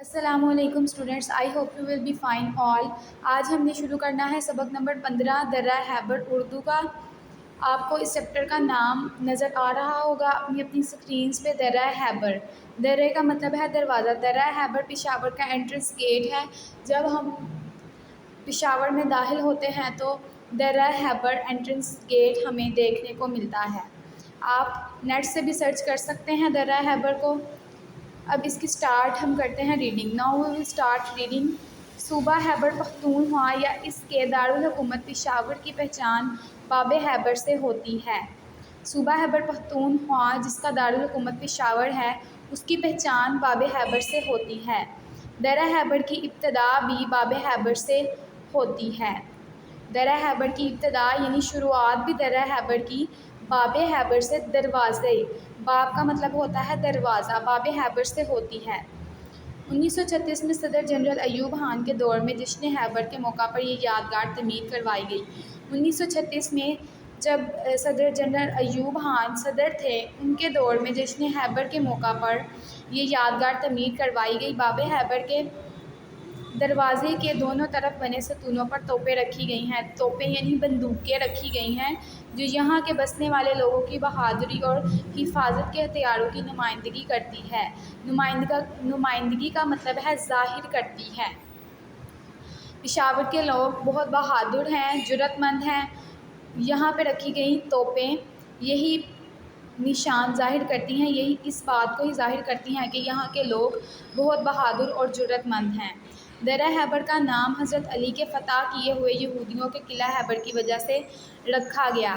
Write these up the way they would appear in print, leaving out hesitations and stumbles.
अस्सलामुअलैकुम students, I hope you will be fine all. आज हमने शुरू करना है सबक नंबर 15 दर्रा हैबर उर्दू का। आपको इस चैप्टर का नाम नज़र आ रहा होगा अपनी अपनी स्क्रीन्स पे। दर्रा हैबर, दर्रे का मतलब है दरवाज़ा। दर्रा हैबर पेशावर का एंट्रेंस गेट है। जब हम पेशावर में दाखिल होते हैं तो दर्रा हैबर एंट्रेंस गेट हमें देखने को मिलता है। आप नेट से भी सर्च कर सकते हैं दर्रा हैबर को। अब इसकी स्टार्ट हम करते हैं reading. Now we will start reading. सूबा हैबर पख्तूनख्वा या इसके दारुल हुकूमत पेशावर की पहचान बाब हैबर से होती है। सूबा हैबर पख्तूनख्वा जिसका दारुल हुकूमत पेशावर है, उसकी पहचान बाब हैबर से होती है। दर्रा हैबर की इब्तदा भी बाब हैबर से होती है। दर्रा हैबर की इब्तदा यानी शुरुआत भी दर्रा हैबर की बाब हैबर से दरवाज़े, बाब का मतलब होता है दरवाज़ा, बाब हैबर से होती है। 1936 में सदर जनरल अयूब खान के दौर में जश्न हैबर के मौका पर यह यादगार तमीर करवाई गई। 1936 में जब सदर जनरल अयूब खान सदर थे, उनके दौर में जश्न हैबर के मौका पर यह यादगार तमीर करवाई गई। बाब हैबर के दरवाज़े के दोनों तरफ बने सतूनों पर तोपें रखी गई हैं। तोपें यानी बंदूकें रखी गई हैं जो यहाँ के बसने वाले लोगों की बहादुरी और हिफाजत के हथियारों की नुमाइंदगी करती है। नुमाइंदगी का मतलब है ज़ाहिर करती है। पेशावर के लोग बहुत बहादुर हैं, जुर्रतमंद हैं। यहाँ पे रखी गई तोपें यही निशान ज़ाहिर करती हैं, यही इस बात को ही ज़ाहिर करती हैं कि यहाँ के लोग बहुत बहादुर और जुर्रतमंद हैं। दर्रा हैबर का नाम हज़रत अली के फ़तह किए हुए यहूदियों के किला हैबर की वजह से रखा गया।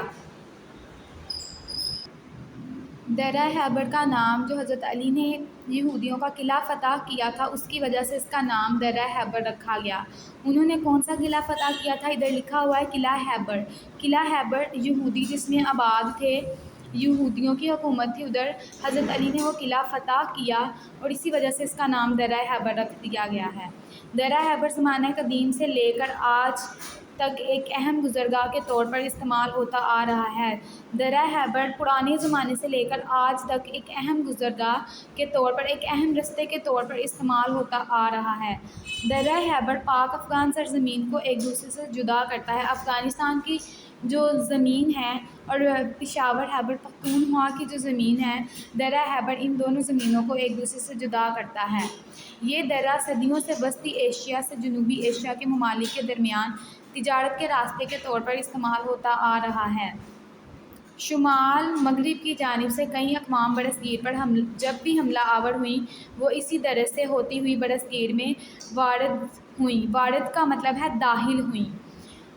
दर्रा हैबर का नाम जो हज़रत अली ने यहूदियों का किला फ़तह किया था, उसकी वजह से इसका नाम दर्रा हैबर रखा गया। उन्होंने कौन सा किला फ़तह किया था? इधर लिखा हुआ है किला हैबर। किला हैबर यहूदी जिसमें आबाद थे, यहूदियों की हुकूमत थी उधर, हज़रत अली ने वो किला फ़तह किया और इसी वजह से इसका नाम दर्रा हैबर रख दिया गया है। दर्रा हैबर ज़माने कदीम से लेकर आज तक एक अहम गुज़रगाह के तौर पर इस्तेमाल होता आ रहा है। दर्रा हैबर पुराने ज़माने से लेकर आज तक एक अहम गुज़रगाह के तौर पर, एक अहम रास्ते के तौर पर इस्तेमाल होता आ रहा है। दर्रा हैबर पाक अफ़गान सरज़मीन को एक दूसरे से जुदा करता है। अफ़गानिस्तान की जो ज़मीन है और पेशावर हैबर पख्तूनख्वा की जो ज़मीन है, दर्रा हैबर इन दोनों ज़मीनों को एक दूसरे से जुदा करता है। ये दर्रा सदियों से वस्ती एशिया से जनूबी एशिया के ममालिक के दरमियान तिजारत के रास्ते के तौर पर इस्तेमाल होता आ रहा है। शुमाल मगरिब की जानिब से कई अक़वाम बरसगीर पर जब भी हमला आवर हुई, वो इसी दर्रे से होती हुई बरसगीर में वारद हुई। वारद का मतलब है दाखिल हुई।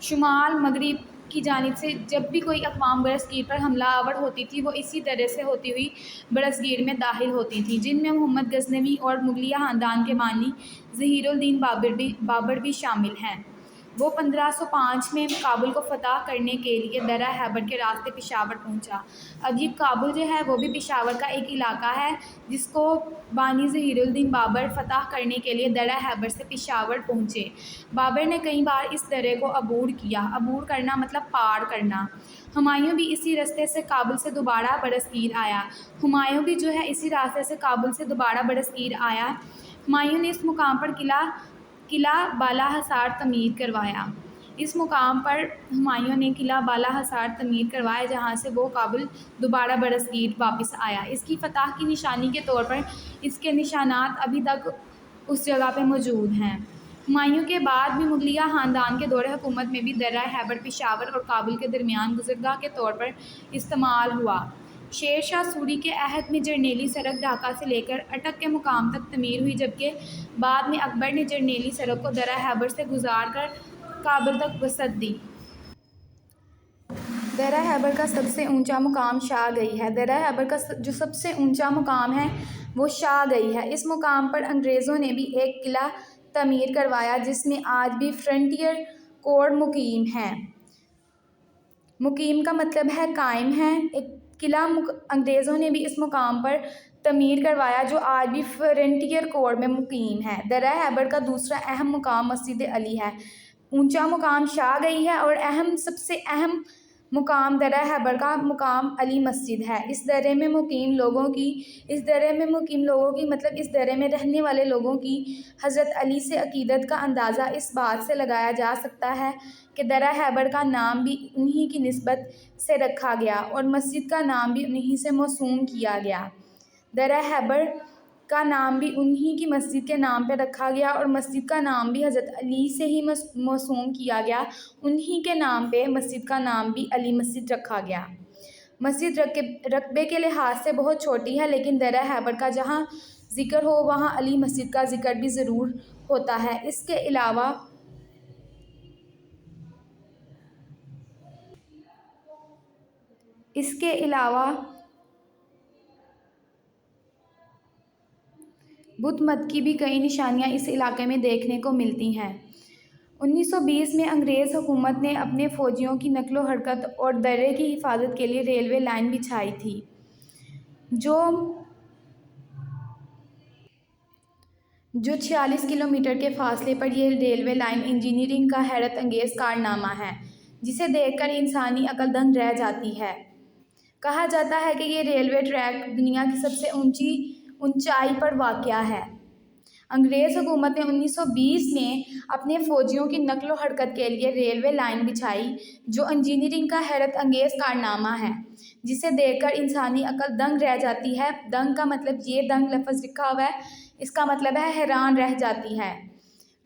शुमाल मगरिब की जानिब से जब भी कोई अक़वाम बरसगीर पर हमला आवर होती थी, वो इसी दर्रे से होती हुई बरसगीर में दाखिल होती थी, जिनमें मोहम्मद गज़नवी और मुगलिया ख़ानदान के बानी ज़हीरुद्दीन बाबर भी शामिल हैं। वो 1505 में काबुल को फ़तह करने के लिए दर्रा हैबर के रास्ते पेशावर पहुंचा। अब ये काबुल जो है वो भी पेशावर का एक इलाका है, जिसको बानी ज़हीरुद्दीन बाबर फ़तह करने के लिए दर्रा हैबर से पेशावर पहुँचे। बाबर ने कई बार इस दर्रे को अबूर किया। अबूर करना मतलब पार करना। हुमायूं भी इसी रास्ते से काबुल से दोबारा बरसगीर आया। हुमायूं भी जो है इसी रास्ते से काबुल से दोबारा बरसगीर आया। हुमायूं ने इस मुकाम पर किला बाला हसार तमीर करवाया। इस मुकाम पर हुमायूं ने किला बाला हसार तमीर करवाया, जहाँ से वो काबुल दोबारा बरसगीर वापस आया। इसकी फ़तह की निशानी के तौर पर इसके निशानात अभी तक उस जगह पे मौजूद हैं। हुमायूं के बाद भी मुगलिया ख़ानदान के दौरे हुकूमत में भी दर्रा हैबर पेशावर और काबुल के दरमियान गुज़रगाह के तौर पर इस्तेमाल हुआ। शेर शाह सूरी के अहद में जरनैली सड़क ढाका से लेकर अटक के मुकाम तक तमीर हुई, जबकि बाद में अकबर ने जरनैली सड़क को दर्रा हैबर से गुजार कर काबुल तक वसअत दी। दर्रा हैबर का सबसे ऊंचा मुकाम शाहगई है। दर्रा हैबर का जो सबसे ऊंचा मुकाम है वो शाहगई है। इस मुकाम पर अंग्रेज़ों ने भी एक किला तमीर करवाया, जिसमें आज भी फ्रंटियर कोड मुकीम है। मुकीम का मतलब है कायम है। एक किला अंग्रेज़ों ने भी इस मुकाम पर तमीर करवाया जो आज भी फ्रंटियर कोड में मुकीम है। दर्रा हैबर का दूसरा अहम मुकाम मस्जिद अली है। ऊंचा मुकाम शाहगई है और सबसे अहम मुकाम दर्रा हैबर का मुकाम अली मस्जिद है। इस दर्रे में मुकीम लोगों की मतलब इस दर्रे में रहने वाले लोगों की हज़रत अली से अकीदत का अंदाज़ा इस बात से लगाया जा सकता है कि दर्रा हैबर का नाम भी उन्हीं की निस्बत से रखा गया और मस्जिद का नाम भी उन्हीं से मौसूम किया गया। दर्रा हैबर का नाम भी उन्हीं की मस्जिद के नाम पर रखा गया और मस्जिद का नाम भी हज़रत अली से ही मौसूम किया गया। उन्हीं के नाम पे मस्जिद का नाम भी अली मस्जिद रखा गया। मस्जिद रकबे के लिहाज से बहुत छोटी है, लेकिन दर्रा हैबर का जहाँ ज़िक्र हो वहाँ अली मस्जिद का ज़िक्र भी ज़रूर होता है। इसके अलावा बुद्ध मत की भी कई निशानियाँ इस इलाके में देखने को मिलती हैं। 1920 में अंग्रेज़ हुकूमत ने अपने फ़ौजियों की नकलो हरकत और दर्रे की हिफाजत के लिए रेलवे लाइन बिछाई थी, जो 46 किलोमीटर के फासले पर यह रेलवे लाइन इंजीनियरिंग का हैरत अंगेज़ कारनामा है, जिसे देखकर इंसानी अक्ल दंग रह जाती है। कहा जाता है कि ये रेलवे ट्रैक दुनिया की सबसे ऊंचाई पर वाक़या है। अंग्रेज़ हुकूमत ने 1920 में अपने फ़ौजियों की नकलो हरकत के लिए रेलवे लाइन बिछाई, जो इंजीनियरिंग का हैरत अंगेज़ कारनामा है, जिसे देखकर इंसानी अक्ल दंग रह जाती है। दंग का मतलब, ये दंग लफ्ज़ लिखा हुआ है, इसका मतलब है हैरान रह जाती है।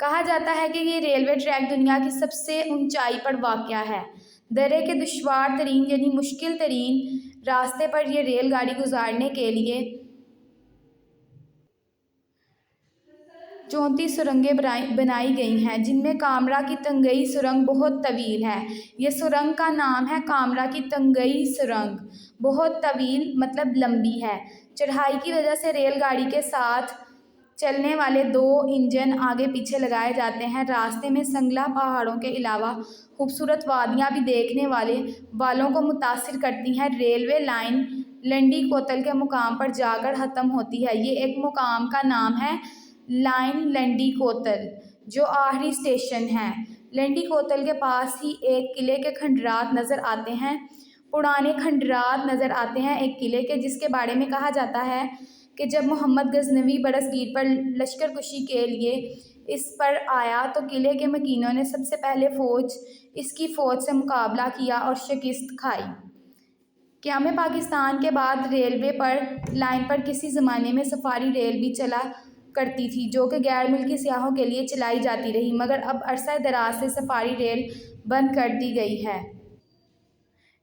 कहा जाता है कि ये रेलवे ट्रैक दुनिया की सबसे ऊंचाई पर वाक़या है। दर्रे के दुश्वार तरीन यानी मुश्किल तरीन रास्ते पर यह रेलगाड़ी गुजारने के लिए 34 सुरंगें बनाई गई हैं, जिनमें कामरा की तंगई सुरंग बहुत तवील है। यह सुरंग का नाम है कामरा की तंगई सुरंग। बहुत तवील मतलब लंबी है। चढ़ाई की वजह से रेलगाड़ी के साथ चलने वाले 2 इंजन आगे पीछे लगाए जाते हैं। रास्ते में संगला पहाड़ों के अलावा खूबसूरत वादियाँ भी देखने वालों को मुतासिर करती हैं। रेलवे लाइन लंडी कोतल के मुकाम पर जाकर ख़त्म होती है। ये एक मुकाम का नाम है लाइन लंडी कोतल, जो आखिरी स्टेशन है। लंडी कोतल के पास ही एक किले के खंडरात नज़र आते हैं, पुराने खंडरात नज़र आते हैं एक किले के, जिसके बारे में कहा जाता है कि जब मोहम्मद गजनवी बरसगीर पर लश्कर कुशी के लिए इस पर आया तो किले के मकीनों ने सबसे पहले इसकी फ़ौज से मुकाबला किया और शिकस्त खाई। क़याम पाकिस्तान के बाद रेलवे पर लाइन पर किसी ज़माने में सफारी रेल भी चला करती थी, जो कि गैर मुल्की सियाहों के लिए चलाई जाती रही, मगर अब अरसा दराज से सफारी रेल बंद कर दी गई है।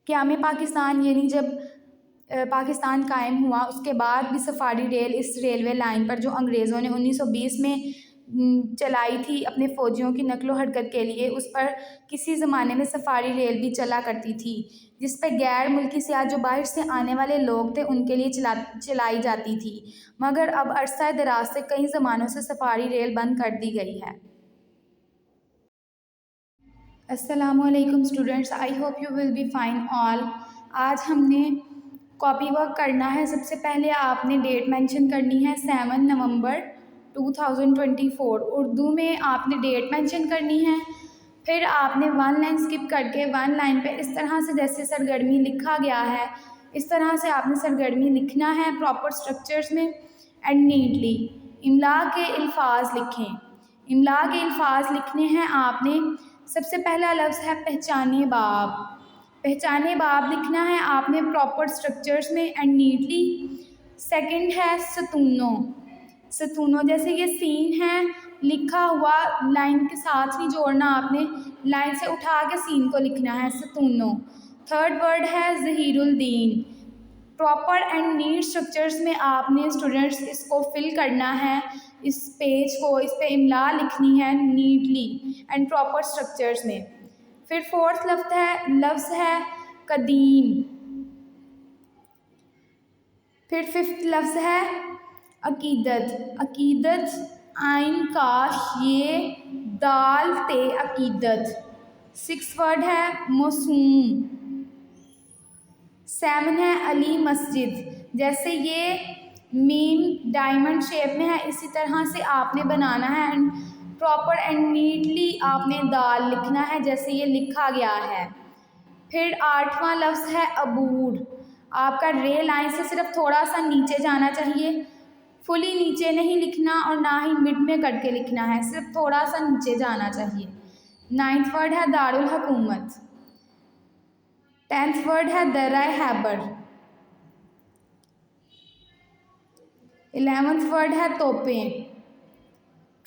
क़याम पाकिस्तान यानी जब पाकिस्तान कायम हुआ उसके बाद भी सफारी रेल इस रेलवे लाइन पर, जो अंग्रेज़ों ने 1920 में चलाई थी अपने फ़ौजियों की नकलो हरकत के लिए, उस पर किसी ज़माने में सफारी रेल भी चला करती थी, जिस पर गैर मुल्की सियाह जो बाहर से आने वाले लोग थे उनके लिए चलाई जाती थी, मगर अब अरसा दराज से कई ज़मानों से सफारी रेल बंद कर दी गई है। अस्सलामुअलैकुम students, I hope you will be fine all. आज हमने कॉपी वर्क करना है। सबसे पहले आपने डेट मेंशन करनी है 7 नवंबर 2024। उर्दू में आपने डेट मेंशन करनी है। फिर आपने 1 लाइन स्किप करके 1 लाइन पे इस तरह से, जैसे सरगर्मी लिखा गया है, इस तरह से आपने सरगर्मी लिखना है प्रॉपर स्ट्रक्चर्स में एंड नीटली। इमला के अल्फाज लिखें। इमला के अल्फाज लिखने हैं आपने। सबसे पहला लफ्ज़ है पहचाने बाब। पहचाने बाब लिखना है आपने प्रॉपर स्ट्रक्चर्स में एंड नीटली। सेकंड है सतूनो। सतूनो जैसे ये सीन है लिखा हुआ, लाइन के साथ नहीं जोड़ना आपने, लाइन से उठा के सीन को लिखना है सतूनो। थर्ड वर्ड है Zahiruddin. Proper and neat structures में आपने स्टूडेंट्स इसको फिल करना है, इस पेज को, इस पे इमला लिखनी है नीटली एंड प्रॉपर स्ट्रक्चर्स में। फिर फोर्थ लफ्ज़ है कदीम। फिर फिफ्थ लफ्ज़ है अकीदत। अकीदत आइन काश ये दाल ते अकीदत। सिक्स वर्ड है मौसूम। 7 है अली मस्जिद। जैसे ये मीम डायमंड शेप में है, इसी तरह से आपने बनाना है एंड प्रॉपर एंड नीटली आपने दाल लिखना है जैसे ये लिखा गया है। फिर 8वां लफ्ज़ है अबूर। आपका रे लाइन से सिर्फ थोड़ा सा नीचे जाना चाहिए, फुली नीचे नहीं लिखना और ना ही मिड में करके लिखना है, सिर्फ थोड़ा सा नीचे जाना चाहिए। 9th वर्ड है दारुल हुकूमत। 10th वर्ड है दर्रा हैबर। 11th वर्ड है तोपें।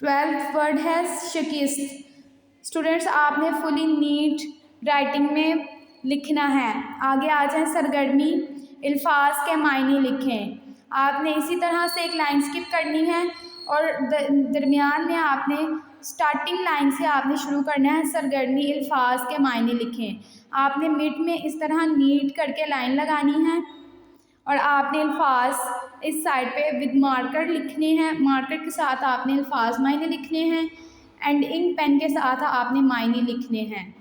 12th वर्ड है शिकिस्त। स्टूडेंट्स, आपने फुली नीट राइटिंग में लिखना है। आगे आ जाए सरगर्मी, अल्फाज के मायने लिखें। आपने इसी तरह से एक लाइन स्किप करनी है और दरमियान में आपने स्टार्टिंग लाइन से आपने शुरू करना है। सरगर्मी अल्फाज के मायने लिखें। आपने मिड में इस तरह नीट करके लाइन लगानी है और आपने अल्फाज इस साइड पे विद मार्कर लिखने हैं। मार्कर के साथ आपने अल्फाज मायने लिखने हैं एंड इंक पेन के साथ आपने मायने लिखने हैं।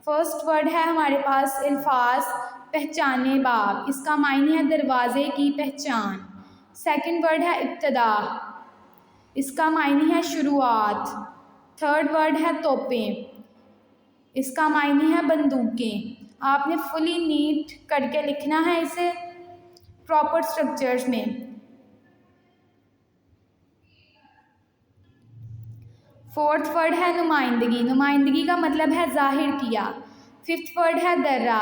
फर्स्ट वर्ड है हमारे पास अल्फाज पहचाने बाब। इसका मायने है दरवाज़े की पहचान। सेकंड वर्ड है इब्तदा। इसका मायने है शुरुआत। थर्ड वर्ड है तोपें। इसका मायने है बंदूकें। आपने फुली नीट करके लिखना है इसे प्रॉपर स्ट्रक्चर्स में। फोर्थ वर्ड है नुमाइंदगी। नुमाइंदगी का मतलब है जाहिर किया। फिफ्थ वर्ड है दर्रा,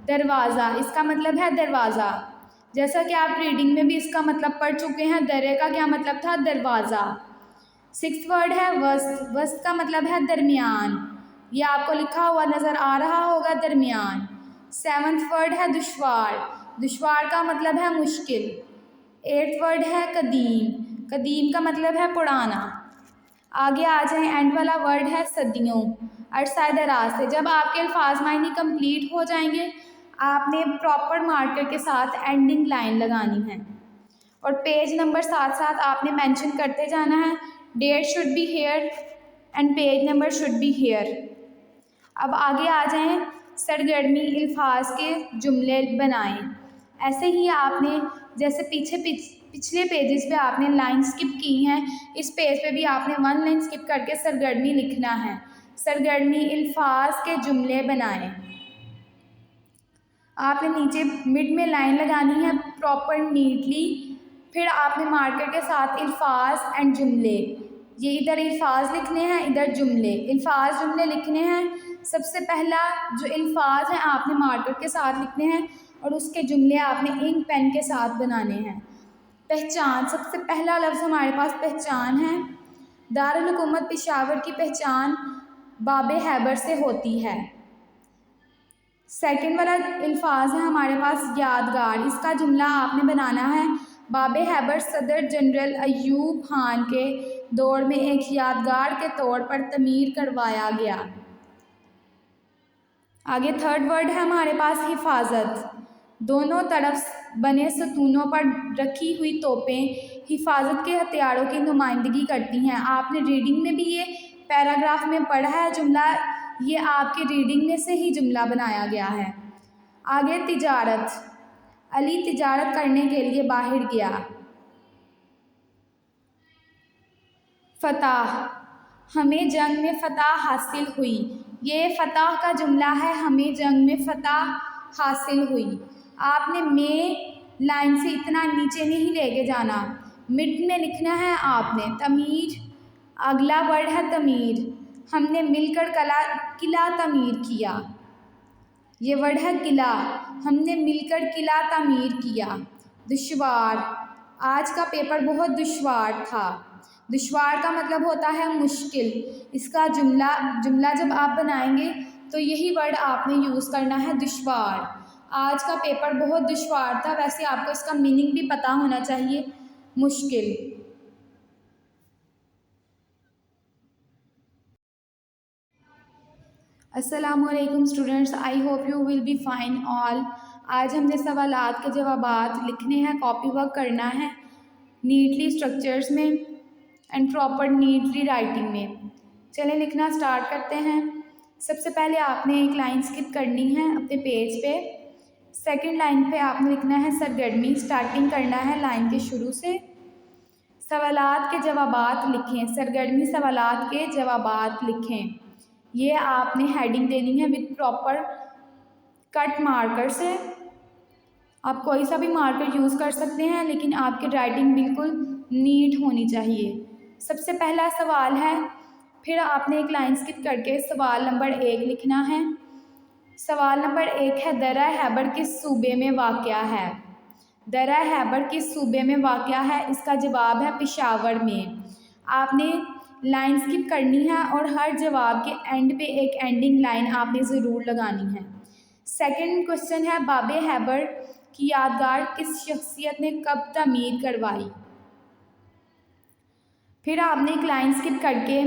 दरवाज़ा। इसका मतलब है दरवाज़ा। जैसा कि आप रीडिंग में भी इसका मतलब पढ़ चुके हैं, दर्रे का क्या मतलब था, दरवाज़ा। सिक्स्थ वर्ड है वस्त। वस्त का मतलब है दरमियान। ये आपको लिखा हुआ नज़र आ रहा होगा, दरमियान। सेवन्थ वर्ड है दुश्वार। दुश्वार का मतलब है मुश्किल। एट्थ वर्ड है कदीम। कदीम का मतलब है पुराना। आगे आ जाए, एंड वाला वर्ड है सदियों, अरसा दराज से। जब आपके अल्फाज मायने कंप्लीट हो जाएंगे, आपने प्रॉपर मार्कर के साथ एंडिंग लाइन लगानी है और पेज नंबर साथ साथ आपने मेंशन करते जाना है। Date should be here and page number should be here. अब आगे आ जाएं, सरगर्मी अल्फाज के जुमले बनाएं। ऐसे ही आपने जैसे पिछले पेजेस पे आपने लाइन स्किप की हैं, इस पेज पे भी आपने 1 लाइन स्किप करके सरगर्मी लिखना है। सरगर्मी अल्फाज के जुमले बनाएं। आपने नीचे मिड में लाइन लगानी है प्रॉपर नीटली। फिर आपने मार्कर के साथ अल्फाज एंड जुमले, ये इधर अल्फाज लिखने हैं, इधर जुमले। अल्फाज जुमले लिखने हैं। सबसे पहला जो अल्फाज हैं आपने मार्कर के साथ लिखने हैं और उसके जुमले आपने इंक पेन के साथ बनाने हैं। पहचान, सबसे पहला लफ्ज़ हमारे पास पहचान है। दारुल हुकूमत पेशावर की पहचान बाबे हैबर से होती है। सेकंड वाला अल्फाज है हमारे पास यादगार। इसका जुमला आपने बनाना है, बाबे हैबर सदर जनरल अयूब खान के दौर में एक यादगार के तौर पर तमीर करवाया गया। आगे थर्ड वर्ड है हमारे पास हिफाजत। दोनों तरफ बने सतूनों पर रखी हुई तोपें हिफाजत के हथियारों की नुमाइंदगी करती हैं। आपने रीडिंग में भी ये पैराग्राफ में पढ़ा है जुमला, ये आपकी रीडिंग में से ही जुमला बनाया गया है। आगे तिजारत। अली तिजारत करने के लिए बाहर गया। फतह, हमें जंग में फ़तह हासिल हुई। ये फ़तह का जुमला है, हमें जंग में फ़तह हासिल हुई। आपने में लाइन से इतना नीचे नहीं लेके जाना, मिड में लिखना है आपने। तमीर, अगला वर्ड है तमीर। हमने मिलकर किला तमीर किया। ये वर्ड है किला, हमने मिलकर किला तमीर किया। दुश्वार, आज का पेपर बहुत दुश्वार था। दुश्वार का मतलब होता है मुश्किल। इसका जुमला जब आप बनाएंगे तो यही वर्ड आपने यूज़ करना है, दुश्वार। आज का पेपर बहुत दुश्वार था, वैसे आपको इसका मीनिंग भी पता होना चाहिए, मुश्किल। अस्सलामुअलैकुम students, I hope you will be fine all. आज हमने सवालात के जवाबात लिखने हैं, कॉपी वर्क करना है नीटली स्ट्रक्चर्स में एंड प्रॉपर नीटली राइटिंग में। चलें लिखना स्टार्ट करते हैं। सबसे पहले आपने एक लाइन स्किप करनी है अपने पेज पे। सेकंड लाइन पे आपने लिखना है सरगर्मी, स्टार्टिंग करना है लाइन के शुरू से। सवालात के जवाबात लिखें, सरगर्मी सवालात के जवाबात लिखें। ये आपने हेडिंग देनी है विद प्रॉपर कट मार्कर से। आप कोई सा भी मार्कर यूज़ कर सकते हैं, लेकिन आपकी राइटिंग बिल्कुल नीट होनी चाहिए। सबसे पहला सवाल है, फिर आपने एक लाइन स्किप करके सवाल नंबर 1 लिखना है। सवाल नंबर 1 है, दर्रा हैबर किस सूबे में वाक़या है? दर्रा हैबर किस सूबे में वाक़या है? इसका जवाब है पेशावर में। आपने लाइन स्किप करनी है और हर जवाब के एंड पे एक एंडिंग लाइन आपने ज़रूर लगानी है। सेकंड क्वेश्चन है, बाबे हैबर की यादगार किस शख्सियत ने कब तमीर करवाई? फिर आपने एक लाइन स्किप करके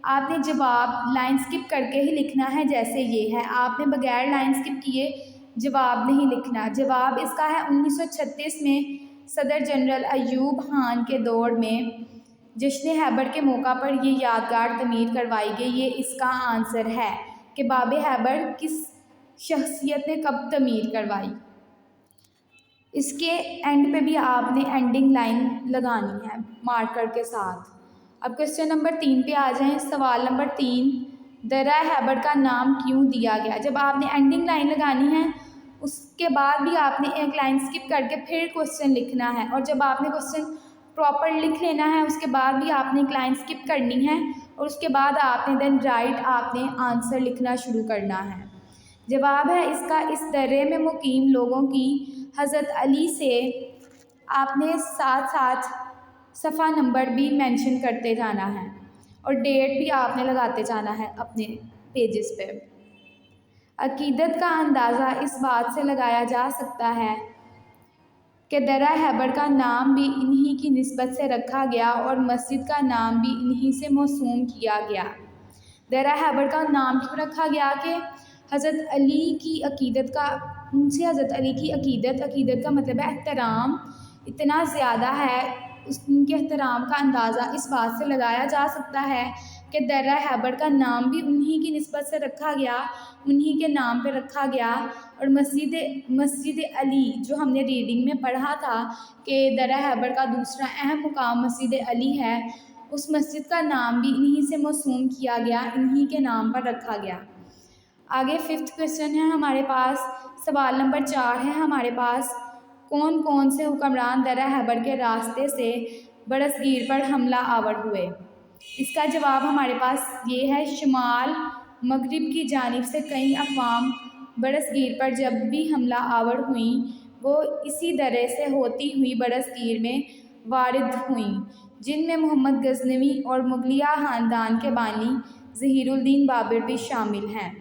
आपने जवाब लाइन स्किप करके ही लिखना है, जैसे ये है। आपने बगैर लाइन स्किप किए जवाब नहीं लिखना। जवाब इसका है 1936 में सदर जनरल अयूब खान के दौर में जश्न हैबर के मौका पर ये यादगार तमीर करवाई गई। ये इसका आंसर है कि बाबे हैबर किस शख्सियत ने कब तमीर करवाई। इसके एंड पे भी आपने एंडिंग लाइन लगानी है मार्कर के साथ। अब क्वेश्चन नंबर 3 पे आ जाएं। सवाल नंबर 3, दर्रा हैबर का नाम क्यों दिया गया? जब आपने एंडिंग लाइन लगानी है, उसके बाद भी आपने एक लाइन स्किप करके फिर क्वेश्चन लिखना है, और जब आपने क्वेश्चन प्रॉपर लिख लेना है उसके बाद भी आपने एक लाइन स्किप करनी है, और उसके बाद आपने देन राइट आपने आंसर लिखना शुरू करना है। जवाब है इसका, इस दर्रे में मुकीम लोगों की हज़रत अली से आपने साथ साथ सफ़ा नंबर भी मेंशन करते जाना है, और डेट भी आपने लगाते जाना है अपने पेजेस पे। अकीदत का अंदाज़ा इस बात से लगाया जा सकता है कि दर्रा हैबर का नाम भी इन्हीं की निस्बत से रखा गया और मस्जिद का नाम भी इन्हीं से मौसूम किया गया। दर्रा हैबर का नाम क्यों रखा गया कि हज़रत अली की अकीदत का, उनसे हज़रत अली की अकीदत का मतलब है एहतराम इतना ज़्यादा है, उनके एहतराम का अंदाज़ा इस बात से लगाया जा सकता है कि दर्रा हैबर का नाम भी उन्हीं की निस्बत से रखा गया, उन्हीं के नाम पे रखा गया। और मस्जिद अली जो हमने रीडिंग में पढ़ा था कि दर्रा हैबर का दूसरा अहम मुकाम मस्जिद अली है, उस मस्जिद का नाम भी इन्हीं से मौसूम किया गया, इन्हीं के नाम पर रखा गया। आगे 5th क्वेश्चन है हमारे पास। सवाल नंबर 4 है हमारे पास, कौन कौन से हुक्मरान दर्रा हैबर के रास्ते से बरसगीर पर हमला आवर हुए? इसका जवाब हमारे पास ये है, शुमाल मगरिब की जानिब से कई अक़वाम बरसगीर पर जब भी हमला आवर हुई, वो इसी दर्रे से होती हुई बरसगीर में वारिद हुई, जिनमें मोहम्मद गज़नवी और मुग़लिया ख़ानदान के बानी ज़हीरुद्दीन बाबर भी शामिल हैं।